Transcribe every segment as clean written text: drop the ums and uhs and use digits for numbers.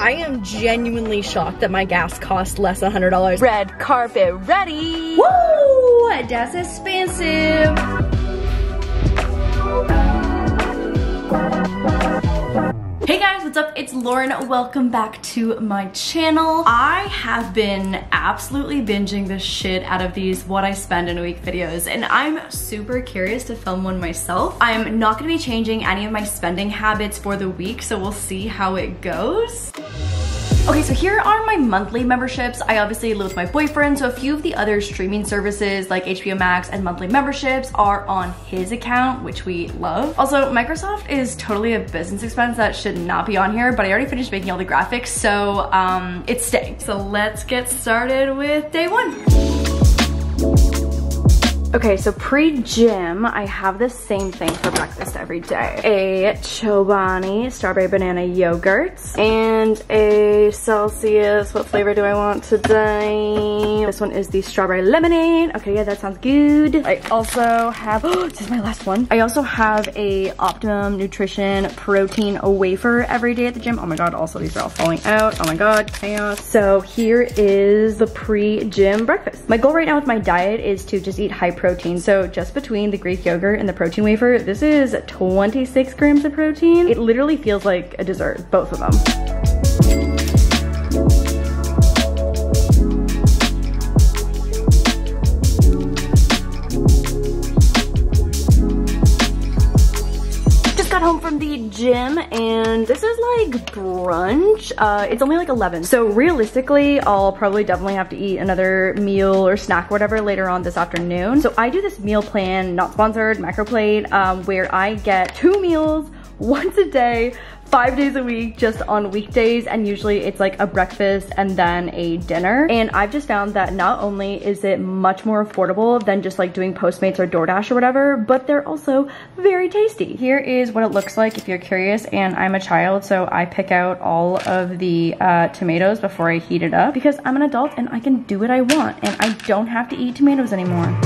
I am genuinely shocked that my gas cost less than $100. Red carpet ready. Woo! That's expensive. Hey guys, what's up? It's Lauren. Welcome back to my channel. I have been absolutely binging the shit out of these what I spend in a week videos, and I'm super curious to film one myself. I'm not gonna be changing any of my spending habits for the week, so we'll see how it goes. Okay, so here are my monthly memberships. I obviously live with my boyfriend, so a few of the other streaming services like HBO Max and monthly memberships are on his account, which we love. Also, Microsoft is totally a business expense that should not be on here, but I already finished making all the graphics, so it's staying. So let's get started with day one. Okay, so pre-gym, I have the same thing for breakfast every day. A Chobani strawberry banana yogurt and a Celsius. What flavor do I want today? This one is the strawberry lemonade. Okay, yeah, that sounds good. I also have, oh, this is my last one. I also have a Optimum Nutrition protein wafer every day at the gym. Oh my God, also these are all falling out. Oh my God, chaos. So here is the pre-gym breakfast. My goal right now with my diet is to just eat high protein. So just between the Greek yogurt and the protein wafer, this is 26 grams of protein. It literally feels like a dessert, both of them. Got home from the gym and this is like brunch. It's only like 11. So realistically, I'll probably definitely have to eat another meal or snack, whatever, later on this afternoon. So I do this meal plan, not sponsored, Macroplate, where I get 2 meals once a day, 5 days a week, just on weekdays, and usually it's like a breakfast and then a dinner. And I've just found that not only is it much more affordable than just like doing Postmates or DoorDash or whatever, but they're also very tasty. Here is what it looks like if you're curious, and I'm a child, so I pick out all of the tomatoes before I heat it up because I'm an adult and I can do what I want and I don't have to eat tomatoes anymore.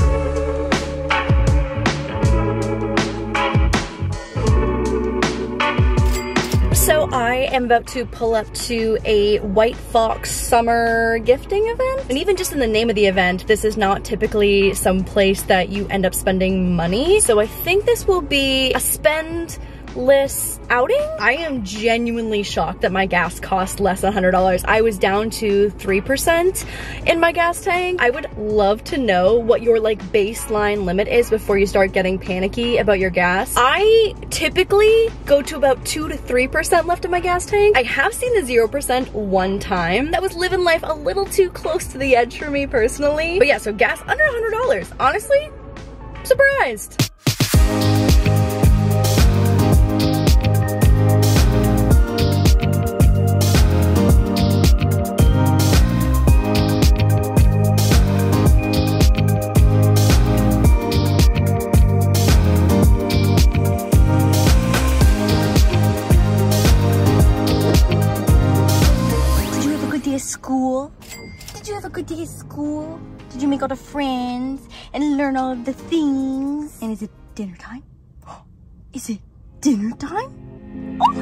So I am about to pull up to a White Fox summer gifting event. And even just in the name of the event, this is not typically some place that you end up spending money. So I think this will be a spendless outing. I am genuinely shocked that my gas cost less than $100. I was down to 3% in my gas tank. I would love to know what your like baseline limit is before you start getting panicky about your gas. I typically go to about 2 to 3% left in my gas tank. I have seen the 0% one time. That was living life a little too close to the edge for me personally. But yeah, so gas under $100. Honestly, surprised. School? Did you have a good day at school? Did you make all the friends and learn all of the things? And is it dinner time? Is it dinner time? Oh.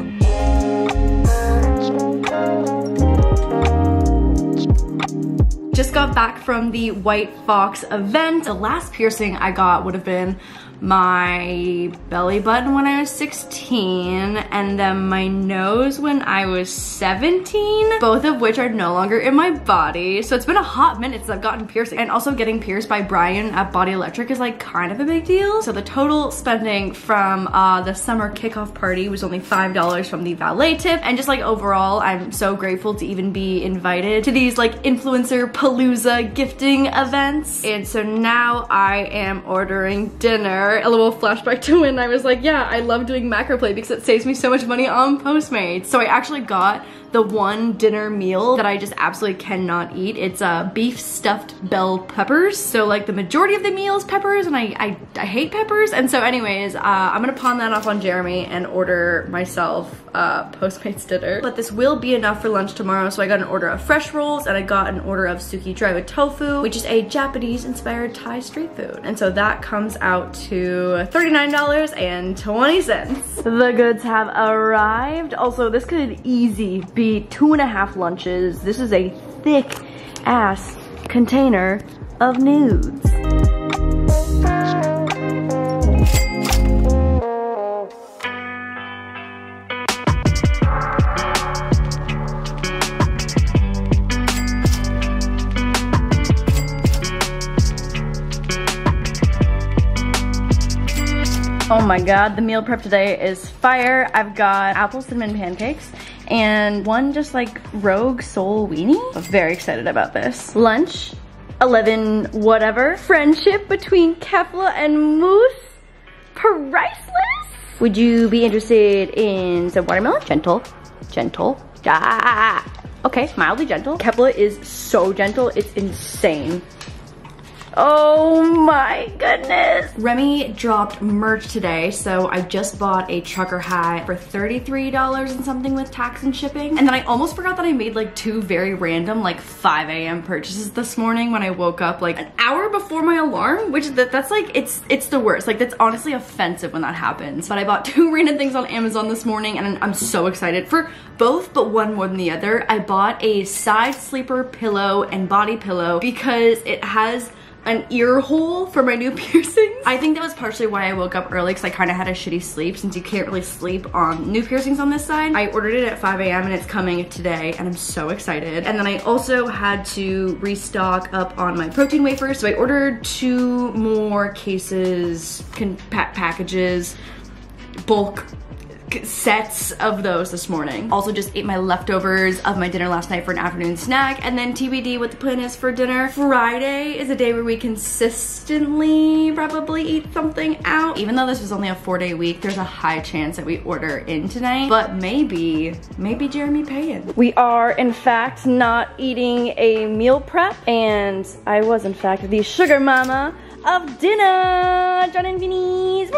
Just got back from the White Fox event. The last piercing I got would have been my belly button when I was 16 and then my nose when I was 17, both of which are no longer in my body. So it's been a hot minute since I've gotten piercing, and also getting pierced by Brian at Body Electric is like kind of a big deal. So the total spending from the summer kickoff party was only $5 from the valet tip, and just like overall I'm so grateful to even be invited to these like influencer palooza gifting events. And so now I am ordering dinner. A little flashback to when I was like, yeah, I love doing Macroplate because it saves me so much money on Postmates. So I actually got the one dinner meal that I just absolutely cannot eat. It's beef stuffed bell peppers. So like the majority of the meal is peppers, and I hate peppers. And so anyways, I'm gonna pawn that off on Jeremy and order myself Postmates dinner. But this will be enough for lunch tomorrow. So I got an order of fresh rolls and I got an order of suki dry with tofu, which is a Japanese inspired Thai street food. And so that comes out to $39.20. The goods have arrived. Also, this could easy be 2.5 lunches. This is a thick ass container of nudes. Oh my god, the meal prep today is fire. I've got apple cinnamon pancakes and one just like rogue soul weenie. I'm very excited about this. Lunch, 11 whatever. Friendship between Kefla and Moose, priceless. Would you be interested in some watermelon? Gentle, gentle. Ah. Okay, mildly gentle. Kefla is so gentle, it's insane. Oh my goodness. Remy dropped merch today, so I just bought a trucker hat for $33 and something with tax and shipping. And then I almost forgot that I made like 2 very random like 5 a.m. purchases this morning when I woke up like an hour before my alarm, which that's like, it's the worst. Like that's honestly offensive when that happens. But I bought 2 random things on Amazon this morning and I'm so excited for both, but one more than the other. I bought a side sleeper pillow and body pillow because it has an ear hole for my new piercings. I think that was partially why I woke up early because I kind of had a shitty sleep since you can't really sleep on new piercings on this side. I ordered it at 5 a.m. and it's coming today and I'm so excited. And then I also had to restock up on my protein wafers. So I ordered 2 more cases, packages, bulk sets of those this morning. Also just ate my leftovers of my dinner last night for an afternoon snack, and then TBD what the plan is for dinner. Friday is a day where we consistently probably eat something out. Even though this was only a 4-day week, there's a high chance that we order in tonight, but maybe Jeremy paying. We are in fact not eating a meal prep, and I was in fact the sugar mama of dinner. John and Vinny's.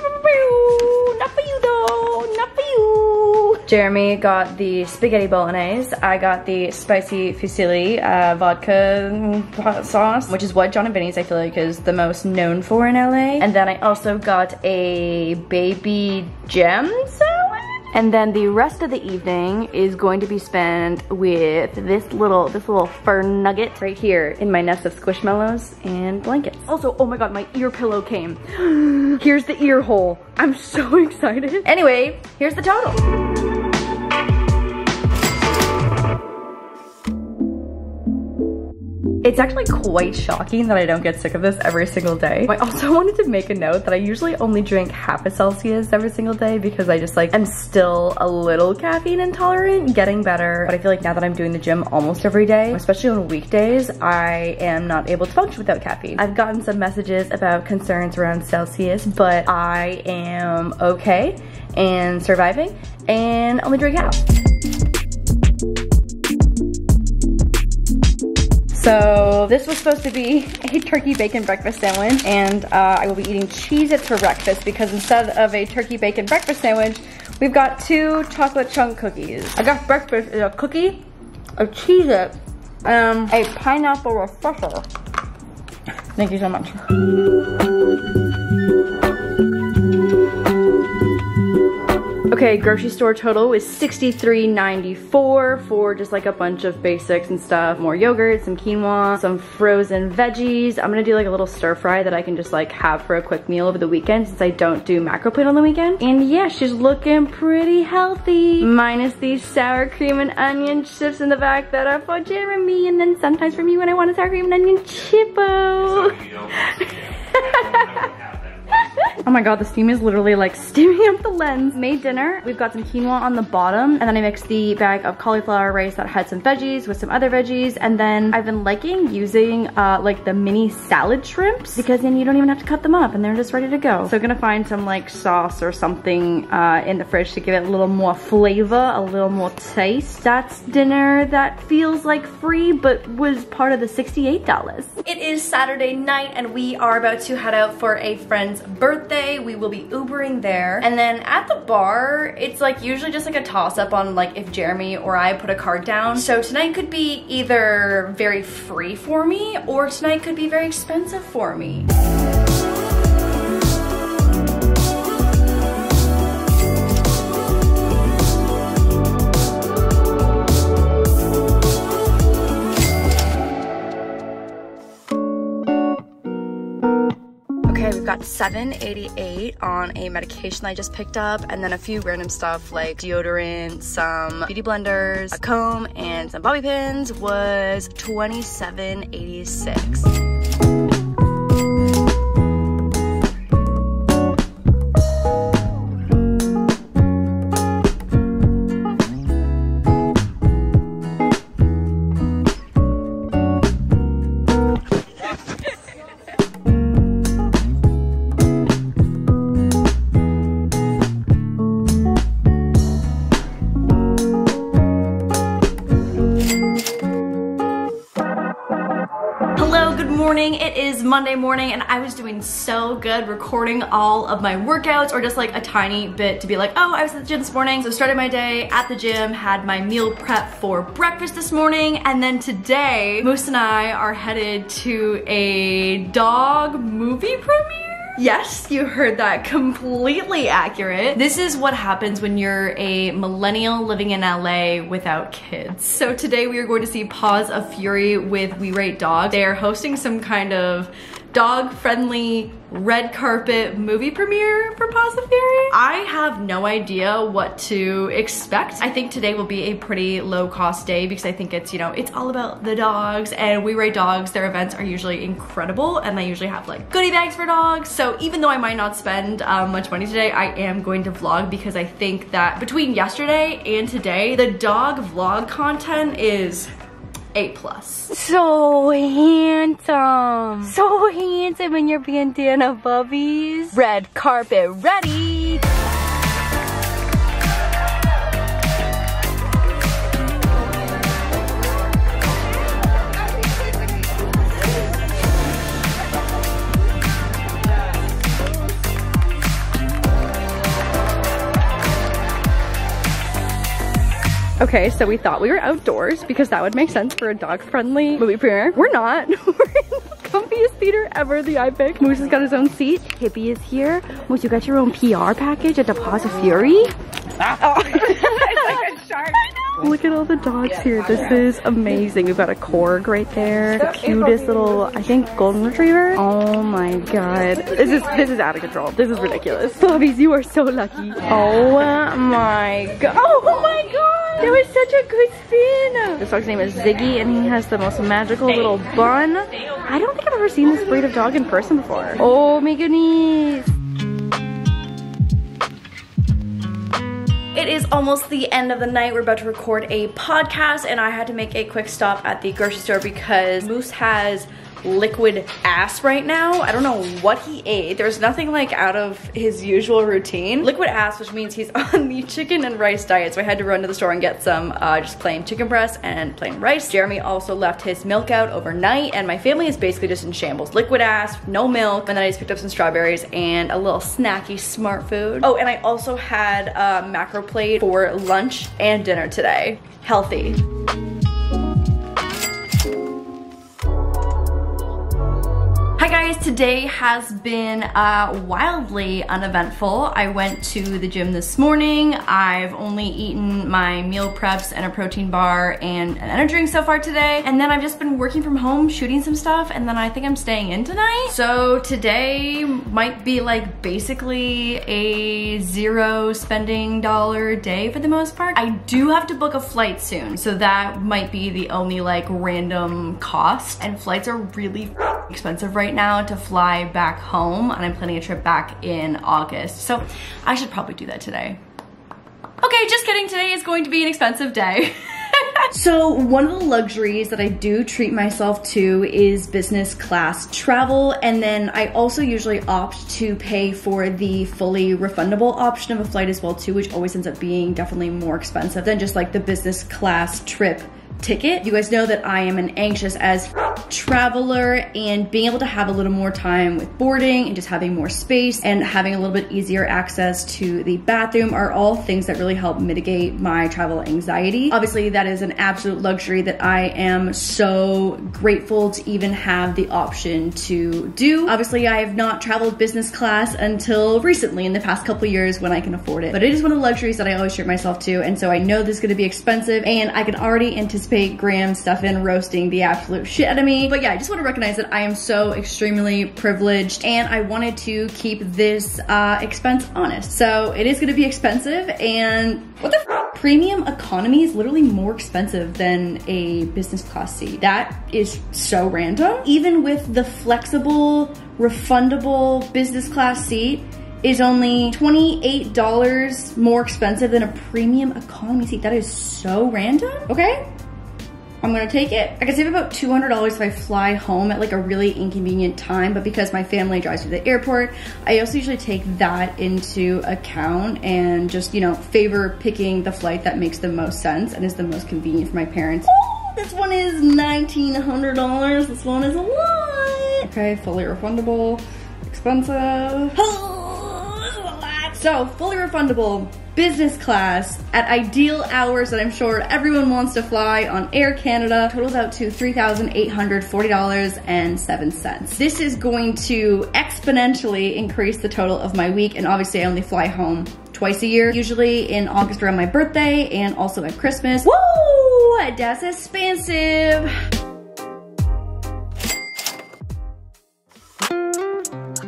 Not for you though, not for you. Jeremy got the spaghetti bolognese. I got the spicy fusilli vodka sauce, which is what John and Vinny's I feel like is the most known for in LA. And then I also got a baby gem salad. And then the rest of the evening is going to be spent with this little fur nugget right here in my nest of Squishmallows and blankets. Also, oh my god, my ear pillow came. Here's the ear hole. I'm so excited. Anyway, here's the total. It's actually quite shocking that I don't get sick of this every single day. I also wanted to make a note that I usually only drink half a Celsius every single day because I just like am still a little caffeine intolerant, getting better. But I feel like now that I'm doing the gym almost every day, especially on weekdays, I am not able to function without caffeine. I've gotten some messages about concerns around Celsius, but I am okay and surviving and only drink half. So this was supposed to be a turkey bacon breakfast sandwich, and I will be eating Cheez-Its for breakfast because instead of a turkey bacon breakfast sandwich, we've got 2 chocolate chunk cookies. I got breakfast is a cookie, a Cheez-It, a pineapple refresher. Thank you so much. Okay, grocery store total is $63.94 for just like a bunch of basics and stuff. More yogurt, some quinoa, some frozen veggies. I'm gonna do like a little stir fry that I can just like have for a quick meal over the weekend since I don't do macro plate on the weekend. And yeah, she's looking pretty healthy. Minus these sour cream and onion chips in the back that are for Jeremy, and then sometimes for me when I want a sour cream and onion chippo. Oh my god, the steam is literally like steaming up the lens. Made dinner. We've got some quinoa on the bottom, and then I mixed the bag of cauliflower rice that had some veggies with some other veggies. And then I've been liking using like the mini salad shrimps because then you don't even have to cut them up and they're just ready to go. So I'm gonna find some like sauce or something in the fridge to give it a little more flavor, a little more taste. That's dinner that feels like free but was part of the $68. It is Saturday night and we are about to head out for a friend's birthday. We will be Ubering there. And then at the bar, it's like usually just like a toss up on like if Jeremy or I put a card down. So tonight could be either very free for me or tonight could be very expensive for me. got $7.88 on a medication I just picked up, and then a few random stuff like deodorant, some beauty blenders, a comb, and some bobby pins was $27.86. It is Monday morning and I was doing so good recording all of my workouts or just like a tiny bit to be like, oh, I was at the gym this morning. So started my day at the gym, had my meal prep for breakfast this morning, and then today Moose and I are headed to a dog movie premiere. Yes, you heard that, completely accurate. This is what happens when you're a millennial living in LA without kids. So today we are going to see Paws of Fury with We Rate Dogs. They are hosting some kind of dog-friendly red carpet movie premiere for Paws of Fury. I have no idea what to expect. I think today will be a pretty low-cost day because I think it's, you know, it's all about the dogs, and We Rate Dogs, their events are usually incredible, and they usually have like goodie bags for dogs. So even though I might not spend much money today, I am going to vlog because I think that between yesterday and today, the dog vlog content is A+. So handsome. So handsome in your bandana bubbies. Red carpet ready. Okay, so we thought we were outdoors because that would make sense for a dog-friendly movie premiere. We're not. We're in the comfiest theater ever, the iPic. Moose has got his own seat. Hippie is here. Moose, you got your own PR package at the Paws of Fury? Oh. It's like a shark. Look at all the dogs here. This is amazing. We've got a Korg right there. The cutest little, I think, golden retriever. Oh my god. This is out of control. This is ridiculous. Bobbies, you are so lucky. Oh my god. Oh my god. That was such a good spin. This dog's name is Ziggy, and he has the most magical little bun. I don't think I've ever seen this breed of dog in person before. Oh my goodness. It is almost the end of the night. We're about to record a podcast, and I had to make a quick stop at the grocery store because Moose has liquid ass right now. I don't know what he ate. There's nothing like out of his usual routine. Liquid ass, which means he's on the chicken and rice diet. So I had to run to the store and get some just plain chicken breast and plain rice. Jeremy also left his milk out overnight, and my family is basically just in shambles. Liquid ass, no milk, and then I just picked up some strawberries and a little snacky smart food. Oh, and I also had a macro plate for lunch and dinner today. Healthy. Hi guys, today has been wildly uneventful. I went to the gym this morning. I've only eaten my meal preps and a protein bar and an energy drink so far today. And then I've just been working from home, shooting some stuff, and then I think I'm staying in tonight. So today might be like basically a zero spending dollar day for the most part. I do have to book a flight soon, so that might be the only like random cost. And flights are really expensive right now to fly back home, and I'm planning a trip back in August, so I should probably do that today. Okay, just kidding, today is going to be an expensive day. So one of the luxuries that I do treat myself to is business class travel, and then I also usually opt to pay for the fully refundable option of a flight as well too, which always ends up being definitely more expensive than just like the business class trip ticket. You guys know that I am an anxious as traveler, and being able to have a little more time with boarding and just having more space and having a little bit easier access to the bathroom are all things that really help mitigate my travel anxiety. Obviously, that is an absolute luxury that I am so grateful to even have the option to do. Obviously, I have not traveled business class until recently in the past couple of years when I can afford it, but it is one of the luxuries that I always treat myself to, and so I know this is gonna be expensive, and I can already anticipate Graham Stefan roasting the absolute shit out of me economy. But yeah, I just want to recognize that I am so extremely privileged, and I wanted to keep this expense honest. So it is gonna be expensive, and what the f? Premium economy is literally more expensive than a business class seat. That is so random. Even with the flexible, refundable business class seat, is only $28 more expensive than a premium economy seat. That is so random, okay? I'm gonna take it. I can save about $200 if I fly home at like a really inconvenient time, but because my family drives to the airport, I also usually take that into account and just, you know, favor picking the flight that makes the most sense and is the most convenient for my parents. Oh, this one is $1,900. This one is a lot. Okay, fully refundable, expensive. Oh, this is a lot. So, fully refundable, business class at ideal hours that I'm sure everyone wants to fly on Air Canada totals out to $3,840.07. This is going to exponentially increase the total of my week, and obviously I only fly home twice a year, usually in August around my birthday and also at Christmas. Woo! That's expensive.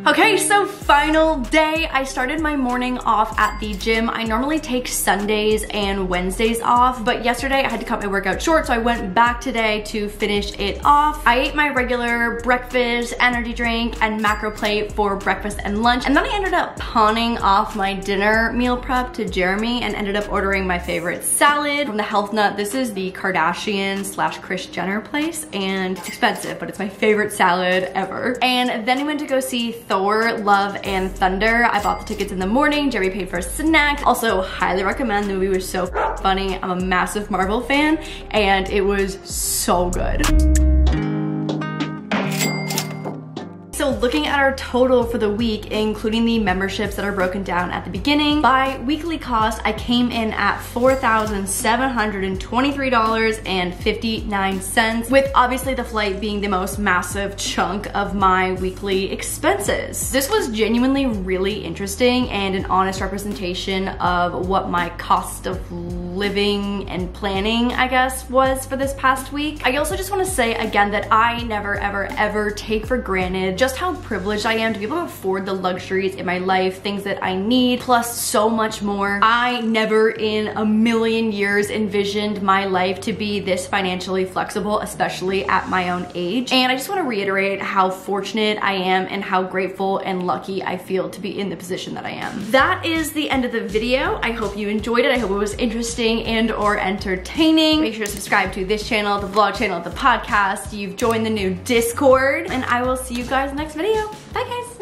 Okay, so final day. I started my morning off at the gym. I normally take Sundays and Wednesdays off, but yesterday I had to cut my workout short, so I went back today to finish it off. I ate my regular breakfast, energy drink, and macro plate for breakfast and lunch, and then I ended up pawning off my dinner meal prep to Jeremy and ended up ordering my favorite salad from the Health Nut. This is the Kardashian / Kris Jenner place, and it's expensive, but it's my favorite salad ever. And then we went to go see Thor: Love and Thunder. I bought the tickets in the morning. Jerry paid for a snack. Also, highly recommend. The movie was so funny. I'm a massive Marvel fan, and it was so good. So looking at our total for the week, including the memberships that are broken down at the beginning, by weekly cost, I came in at $4,723.59, with obviously the flight being the most massive chunk of my weekly expenses. This was genuinely really interesting and an honest representation of what my cost of living and planning, I guess, was for this past week. I also just want to say again that I never ever take for granted just how privileged I am to be able to afford the luxuries in my life, things that I need, plus so much more. I never in a million years envisioned my life to be this financially flexible, especially at my own age. And I just want to reiterate how fortunate I am and how grateful and lucky I feel to be in the position that I am. That is the end of the video. I hope you enjoyed it. I hope it was interesting and or entertaining. Make sure to subscribe to this channel, the vlog channel, the podcast. You've joined the new Discord, and I will see you guys next video. Bye guys.